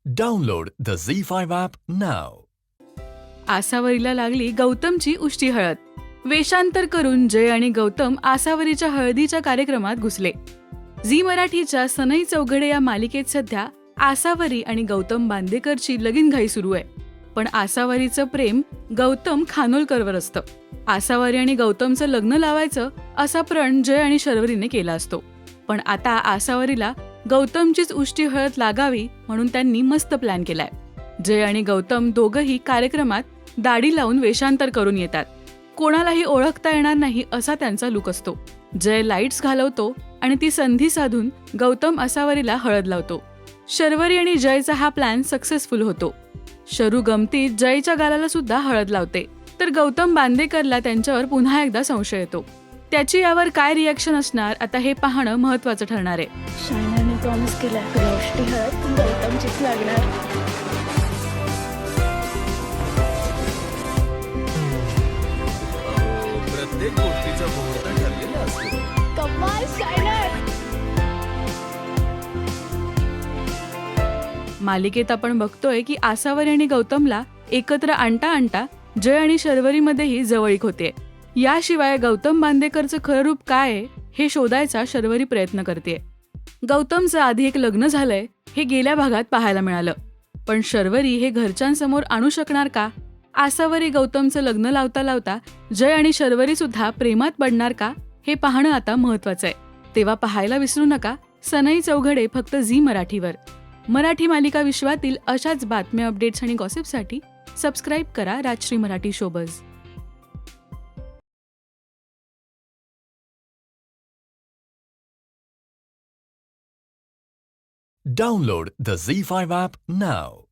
Download the Z5 app now. आसावरीला लागली गौतमची उष्टी हळद. वेषांतर करून जय आणि गौतम आसावरीच्या हळदीच्या कार्यक्रमात घुसले. झी मराठीच्या सनई चौघडे या मालिकेत सध्या आसावरी आणि गौतम बांदेकरची लगीनघाई सुरू आहे. पण आसावरीचं प्रेम गौतम खानोलकरवर असतं. आसावरी आणि गौतमचं लग्न लावायचं असा प्रण जय आणि शर्वरीने केला असतो. पण आता आसावरीला गौतमचीच उष्टी हळद लागावी म्हणून त्यांनी मस्त प्लॅन केलाय. जय आणि गौतम दोघंही कार्यक्रमात दाढी लावून वेषांतर करून येतात. कोणालाही ओळखता येणार नाही असा त्यांचा लुक असतो. जय लाईट्स घालवतो आणि ती संधी साधून गौतम आसावरीला हळद लावतो. शर्वरी आणि जयचा हा प्लॅन सक्सेसफुल होतो. शरू गमतीत जयच्या गालाला सुद्धा हळद लावते. तर गौतम बांदेकरला त्यांच्यावर पुन्हा एकदा संशय येतो. त्याची यावर काय रिॲक्शन असणार आता हे पाहणं महत्त्वाचं ठरणार आहे. शायनाने प्रॉमिस केलाय उष्टी हळद गौतमचीच लागणार. प्रत्येक गोष्टीचा मुहूर्त ठरलेला असतो. कमाल शायनर. मालिकेत आपण बघतोय की आसावरी आणि गौतमला एकत्र आणता आणता जय आणि शर्वरीमध्येही जवळीक होते. याशिवाय गौतम बांदेकरचं खरं रूप काय आहे हे शोधायचा शर्वरी प्रयत्न करते. गौतमचं आधी एक लग्न झालंय हे गेल्या भागात पाहायला मिळालं. पण शर्वरी हे घरच्यांसमोर आणू शकणार का? आसावरी गौतमचं लग्न लावता लावता जय आणि शर्वरी सुद्धा प्रेमात पडणार का हे पाहणं आता महत्वाचं आहे. तेव्हा पाहायला विसरू नका सनई चौघडे फक्त झी मराठीवर. मराठी मालिका विश्वातील अशाच बातम्या, अपडेट्स आणि गॉसिपसाठी सबस्क्राईब करा Rajshri Marathi showbiz. Download the Z5 app now.